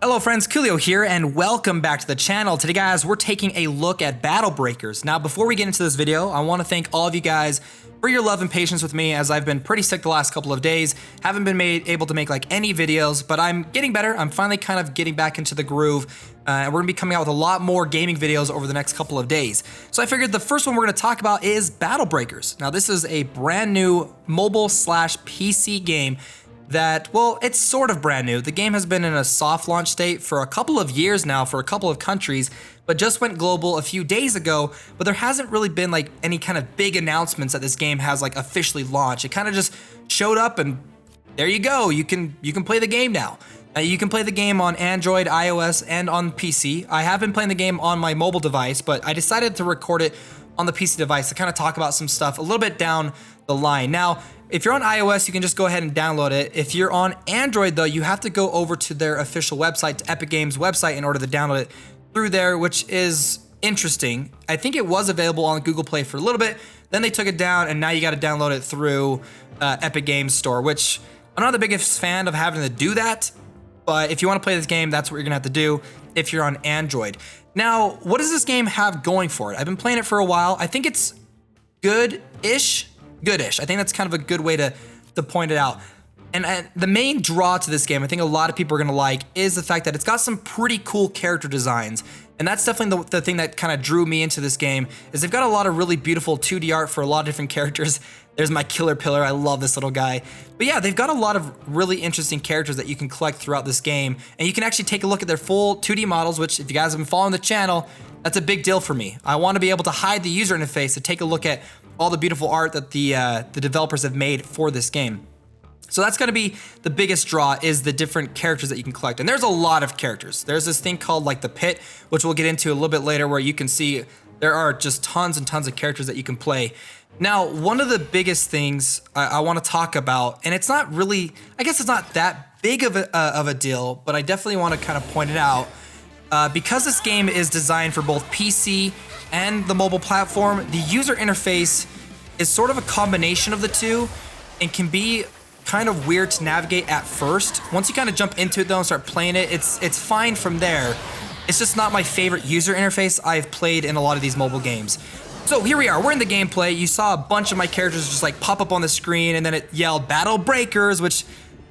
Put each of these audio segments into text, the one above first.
Hello friends, Koolio here, and welcome back to the channel. Today guys, we're taking a look at Battle Breakers. Now before we get into this video, I want to thank all of you guys for your love and patience with me as I've been pretty sick the last couple of days. Haven't been able to make like any videos, but I'm getting better. I'm finally kind of getting back into the groove. And we're gonna be coming out with a lot more gaming videos over the next couple of days. So I figured the first one we're gonna talk about is Battle Breakers. Now this is a brand new mobile/PC game that, well, it's sort of brand new. The game has been in a soft launch state for a couple of years now for a couple of countries, but just went global a few days ago, but there hasn't really been like any kind of big announcements that this game has like officially launched. It kind of just showed up and there you go. You can play the game now. You can play the game on Android, iOS, and on PC. I have been playing the game on my mobile device, but I decided to record it on the PC device to kind of talk about some stuff a little bit down the line. Now, if you're on iOS, you can just go ahead and download it. If you're on Android though, you have to go over to their official website, to Epic Games website, in order to download it through there, which is interesting. I think it was available on Google Play for a little bit, then they took it down, and now you got to download it through Epic Games Store, which I'm not the biggest fan of having to do that, but if you want to play this game, that's what you're gonna have to do if you're on Android. Now, what does this game have going for it? I've been playing it for a while. I think it's good-ish. I think that's kind of a good way to point it out. And the main draw to this game, I think a lot of people are gonna like, is the fact that it's got some pretty cool character designs. And that's definitely the thing that kind of drew me into this game, is they've got a lot of really beautiful 2D art for a lot of different characters. There's my killer pillar, I love this little guy. But yeah, they've got a lot of really interesting characters that you can collect throughout this game. And you can actually take a look at their full 2D models, which if you guys have been following the channel, that's a big deal for me. I want to be able to hide the user interface to take a look at all the beautiful art that the developers have made for this game. So that's gonna be the biggest draw, is the different characters that you can collect. And there's a lot of characters. There's this thing called like the pit, which we'll get into a little bit later, where you can see there are just tons and tons of characters that you can play. Now, one of the biggest things I wanna talk about, and it's not really, I guess it's not that big of a deal, but I definitely wanna kind of point it out. Because this game is designed for both PC and the mobile platform, the user interface is sort of a combination of the two and can be kind of weird to navigate at first. Once you kind of jump into it though and start playing it, it's fine from there. It's just not my favorite user interface I've played in a lot of these mobile games. So here we are, we're in the gameplay. You saw a bunch of my characters just like pop up on the screen, and then it yelled Battle Breakers, which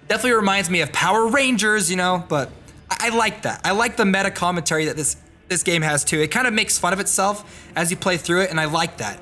definitely reminds me of Power Rangers, you know, but I like that. I like the meta commentary that this game has too. It kind of makes fun of itself as you play through it, and I like that.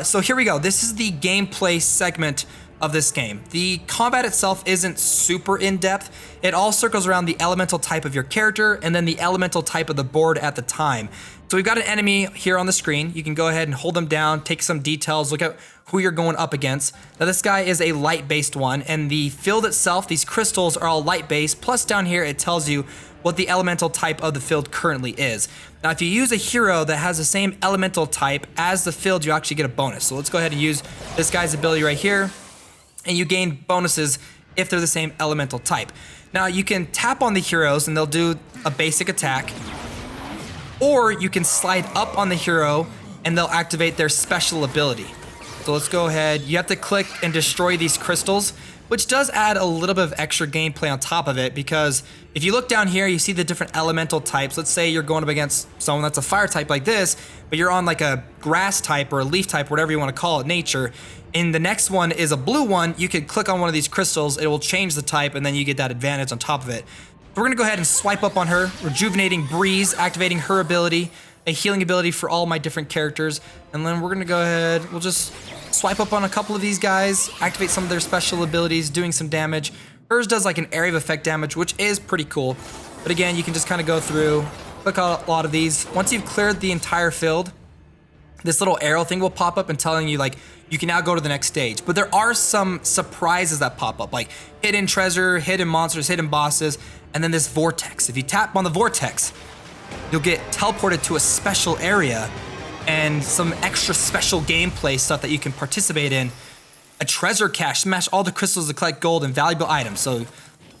So here we go. This is the gameplay segment of this game. The combat itself isn't super in-depth. It all circles around the elemental type of your character and then the elemental type of the board at the time. So we've got an enemy here on the screen. You can go ahead and hold them down, take some details, look at who you're going up against. Now this guy is a light-based one, and the field itself, these crystals are all light-based, plus down here it tells you what the elemental type of the field currently is. Now if you use a hero that has the same elemental type as the field, you actually get a bonus. So let's go ahead and use this guy's ability right here, and you gain bonuses if they're the same elemental type. Now you can tap on the heroes and they'll do a basic attack, or you can slide up on the hero and they'll activate their special ability. So let's go ahead. You have to click and destroy these crystals, which does add a little bit of extra gameplay on top of it, because if you look down here, you see the different elemental types. Let's say you're going up against someone that's a fire type like this, but you're on like a grass type or a leaf type, whatever you want to call it, nature. And the next one is a blue one. You could click on one of these crystals, it will change the type, and then you get that advantage on top of it. We're gonna go ahead and swipe up on her. Rejuvenating Breeze, activating her ability, a healing ability for all my different characters. And then we're gonna go ahead, we'll just swipe up on a couple of these guys, activate some of their special abilities, doing some damage. Hers does like an area of effect damage, which is pretty cool. But again, you can just kind of go through, click on a lot of these. Once you've cleared the entire field, this little arrow thing will pop up and telling you like, you can now go to the next stage. But there are some surprises that pop up, like hidden treasure, hidden monsters, hidden bosses, and then this vortex. If you tap on the vortex, you'll get teleported to a special area and some extra special gameplay stuff that you can participate in. A treasure cache, smash all the crystals to collect gold and valuable items. So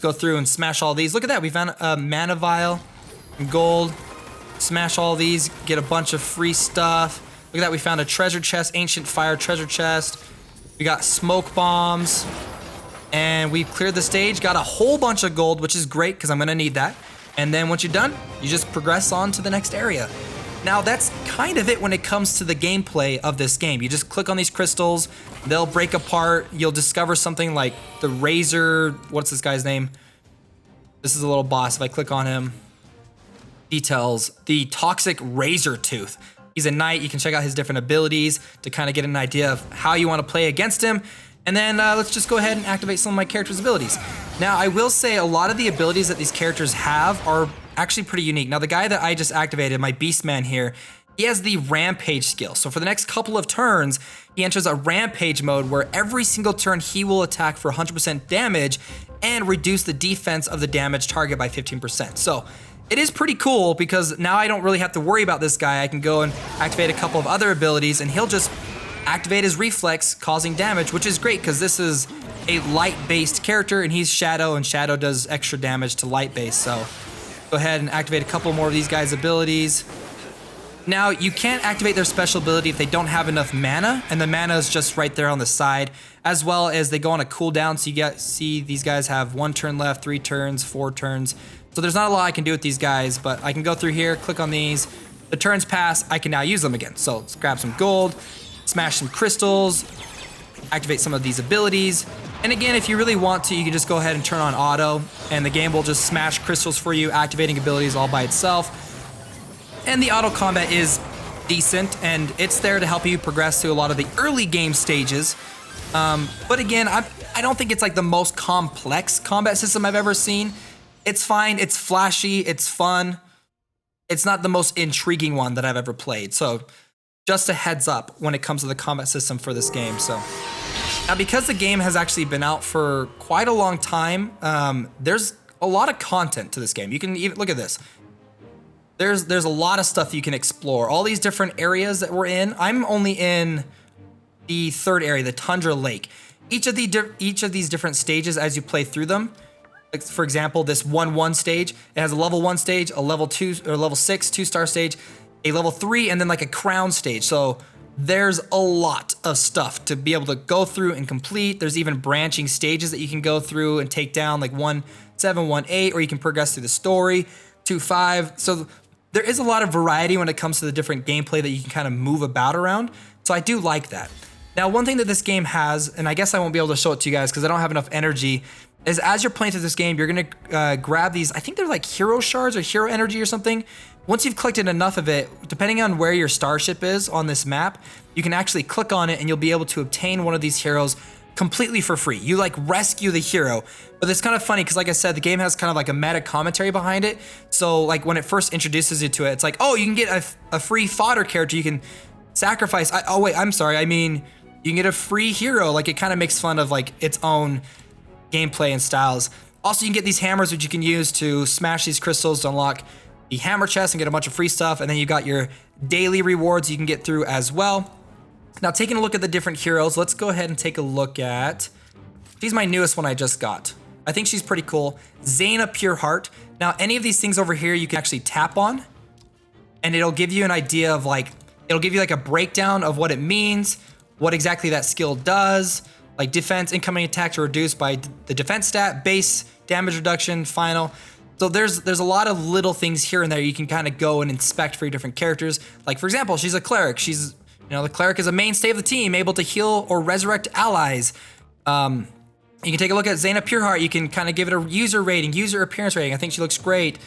go through and smash all these. Look at that, we found a mana vial and gold. Smash all these, get a bunch of free stuff. Look at that, we found a treasure chest, ancient fire treasure chest. We got smoke bombs. And we cleared the stage, got a whole bunch of gold, which is great because I'm gonna need that. And then once you're done, you just progress on to the next area. Now that's kind of it when it comes to the gameplay of this game. You just click on these crystals, they'll break apart, you'll discover something like the Razor, what's this guy's name? This is a little boss, if I click on him. Details, the Toxic Razor Tooth. He's a knight, you can check out his different abilities to kind of get an idea of how you want to play against him. And then let's just go ahead and activate some of my character's abilities. Now I will say a lot of the abilities that these characters have are actually pretty unique. Now the guy that I just activated, my Beastman here, he has the Rampage skill. So for the next couple of turns, he enters a Rampage mode where every single turn he will attack for 100% damage and reduce the defense of the damaged target by 15%. So it is pretty cool because now I don't really have to worry about this guy. I can go and activate a couple of other abilities and he'll just activate his reflex, causing damage, which is great because this is a light-based character and he's Shadow, and Shadow does extra damage to light-based. So go ahead and activate a couple more of these guys' abilities. Now, you can't activate their special ability if they don't have enough mana, and the mana is just right there on the side, as well as they go on a cooldown, so you see these guys have 1 turn left, 3 turns, 4 turns. So there's not a lot I can do with these guys, but I can go through here, click on these. The turns pass, I can now use them again. So let's grab some gold, smash some crystals, activate some of these abilities. And again, if you really want to, you can just go ahead and turn on auto, and the game will just smash crystals for you, activating abilities all by itself. And the auto combat is decent, and it's there to help you progress through a lot of the early game stages. But again, I don't think it's like the most complex combat system I've ever seen. It's fine, it's flashy, it's fun. It's not the most intriguing one that I've ever played. So just a heads up when it comes to the combat system for this game. So now, because the game has actually been out for quite a long time, there's a lot of content to this game. You can even look at this. There's a lot of stuff you can explore. All these different areas that we're in. I'm only in the 3rd area, the Tundra Lake. Each of these different stages, as you play through them, like for example, this 1-1 stage, it has a level 1 stage, a level 2 or level 6 2-star stage, a level 3, and then like a crown stage. So there's a lot of stuff to be able to go through and complete. There's even branching stages that you can go through and take down, like 1-7, 1-8, or you can progress through the story, 2-5. So there is a lot of variety when it comes to the different gameplay that you can kind of move about around. So I do like that. Now, one thing that this game has, and I guess I won't be able to show it to you guys because I don't have enough energy, is as you're playing through this game, you're gonna grab these, I think they're like hero shards or hero energy or something. Once you've collected enough of it, depending on where your starship is on this map, you can actually click on it and you'll be able to obtain one of these heroes completely for free. You like rescue the hero, but it's kind of funny because like I said, the game has kind of like a meta commentary behind it. So like when it first introduces you to it, it's like, oh, you can get a free fodder character you can sacrifice. Oh wait, I'm sorry. I mean, you can get a free hero. Like it kind of makes fun of like its own gameplay and styles. Also, you can get these hammers which you can use to smash these crystals to unlock the hammer chest and get a bunch of free stuff. And then you got your daily rewards you can get through as well. Now, taking a look at the different heroes, let's go ahead and take a look at, she's my newest one I just got. I think she's pretty cool. Zaina Pureheart. Now, any of these things over here you can actually tap on, and it'll give you an idea of like, it'll give you like a breakdown of what it means, what exactly that skill does, like defense, incoming attacks are reduced by the defense stat, base, damage reduction, final. So there's a lot of little things here and there you can kind of go and inspect for your different characters. Like for example, she's a cleric. She's, you know, the cleric is a mainstay of the team, able to heal or resurrect allies. You can take a look at Zaina Pureheart. You can kind of give it a user rating, user appearance rating. I think she looks great.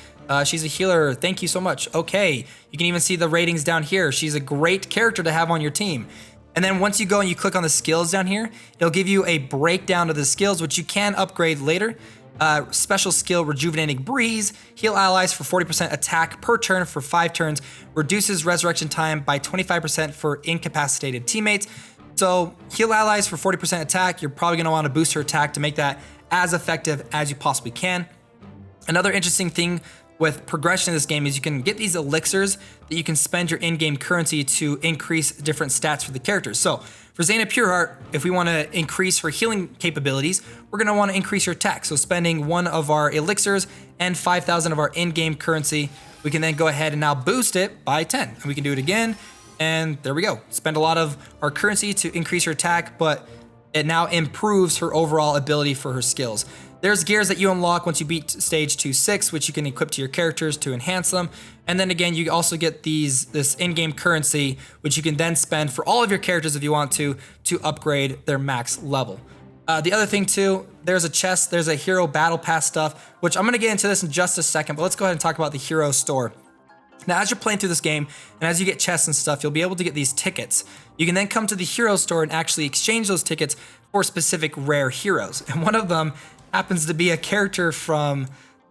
She's a healer. Thank you so much. Okay. You can even see the ratings down here. She's a great character to have on your team. And then once you go and you click on the skills down here, it'll give you a breakdown of the skills, which you can upgrade later. Special skill, Rejuvenating Breeze, heal allies for 40% attack per turn for 5 turns, reduces resurrection time by 25% for incapacitated teammates. So heal allies for 40% attack, you're probably gonna wanna boost her attack to make that as effective as you possibly can. Another interesting thing with progression in this game is you can get these elixirs that you can spend your in-game currency to increase different stats for the characters. So for Zaina Pureheart, if we want to increase her healing capabilities, we're going to want to increase her attack. So spending one of our elixirs and 5,000 of our in-game currency, we can then go ahead and now boost it by 10. And we can do it again, and there we go. Spend a lot of our currency to increase her attack, but it now improves her overall ability for her skills. There's gears that you unlock once you beat stage 2-6, which you can equip to your characters to enhance them. And then again, you also get this in-game currency, which you can then spend for all of your characters if you want to upgrade their max level. The other thing too, there's a chest, there's a hero battle pass stuff, which I'm gonna get into this in just a second, but let's go ahead and talk about the hero store. Now, as you're playing through this game, and as you get chests and stuff, you'll be able to get these tickets. You can then come to the hero store and actually exchange those tickets for specific rare heroes. And one of them happens to be a character from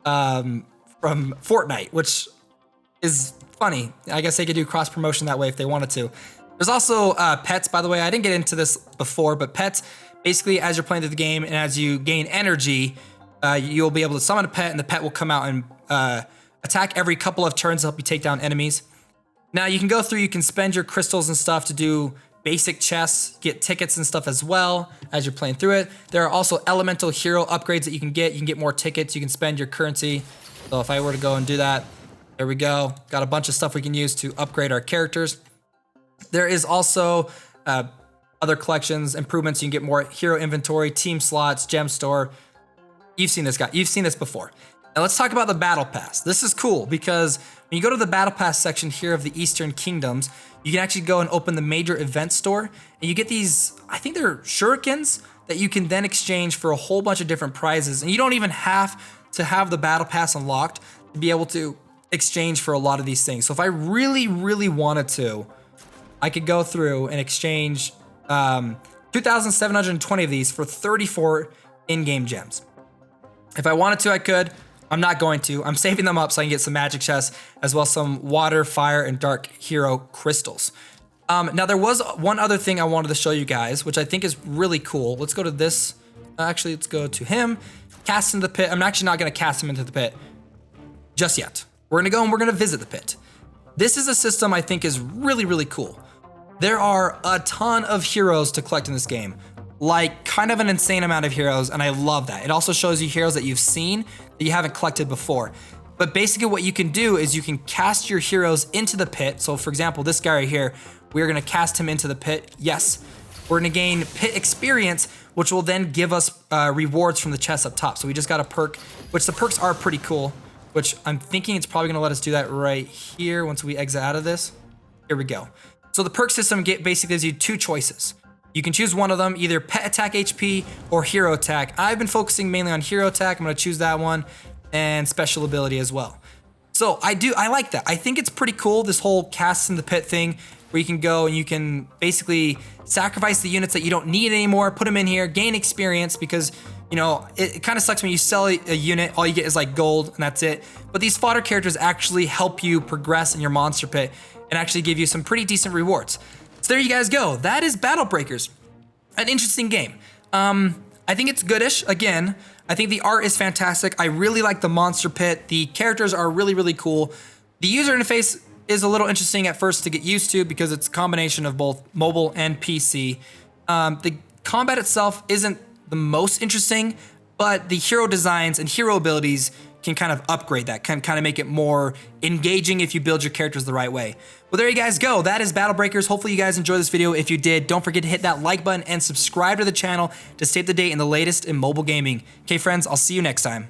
Fortnite, which is funny. I guess they could do cross promotion that way if they wanted to. There's also pets, by the way. I didn't get into this before, but pets, basically as you're playing through the game and as you gain energy, you'll be able to summon a pet and the pet will come out and attack every couple of turns to help you take down enemies. Now you can go through, you can spend your crystals and stuff to do basic chests, get tickets and stuff as well as you're playing through it. There are also elemental hero upgrades that you can get. You can get more tickets, you can spend your currency. So if I were to go and do that, there we go. Got a bunch of stuff we can use to upgrade our characters. There is also other collections, improvements. You can get more hero inventory, team slots, gem store. You've seen this guy, you've seen this before. Now let's talk about the battle pass. This is cool because when you go to the battle pass section here of the Eastern Kingdoms, you can actually go and open the major event store and you get these, I think they're shurikens that you can then exchange for a whole bunch of different prizes. And you don't even have to have the battle pass unlocked to be able to exchange for a lot of these things. So if I really, really wanted to, I could go through and exchange 2,720 of these for 34 in-game gems. If I wanted to, I could. I'm not going to. I'm saving them up so I can get some magic chests as well as some water, fire, and dark hero crystals. Now there was one other thing I wanted to show you guys, which I think is really cool. Let's go to this. Actually, let's go to him. Cast into the pit. I'm actually not going to cast him into the pit just yet. We're going to go and we're going to visit the pit. This is a system I think is really, really cool. There are a ton of heroes to collect in this game. Like kind of an insane amount of heroes, and I love that. It also shows you heroes that you've seen that you haven't collected before. But basically what you can do is you can cast your heroes into the pit. So for example, this guy right here, we're gonna cast him into the pit. Yes, we're gonna gain pit experience, which will then give us rewards from the chest up top. So we just got a perk, which the perks are pretty cool, which I'm thinking it's probably gonna let us do that right here once we exit out of this. Here we go. So the perk system basically gives you two choices. You can choose one of them, either pet attack HP or hero attack. I've been focusing mainly on hero attack. I'm gonna choose that one, and special ability as well. So I like that. I think it's pretty cool, this whole cast in the pit thing, where you can go and you can basically sacrifice the units that you don't need anymore, put them in here, gain experience, because you know, it kind of sucks when you sell a unit, all you get is like gold and that's it. But these fodder characters actually help you progress in your monster pit and actually give you some pretty decent rewards. So there you guys go. That is Battle Breakers. An interesting game. I think it's goodish. Again, I think the art is fantastic. I really like the monster pit. The characters are really, really cool. The user interface is a little interesting at first to get used to because it's a combination of both mobile and PC. The combat itself isn't the most interesting, but the hero designs and hero abilities can kind of upgrade that, can kind of make it more engaging if you build your characters the right way. Well, there you guys go. That is Battle Breakers. Hopefully you guys enjoyed this video. If you did, don't forget to hit that like button and subscribe to the channel to stay up to date in the latest in mobile gaming. Okay, friends, I'll see you next time.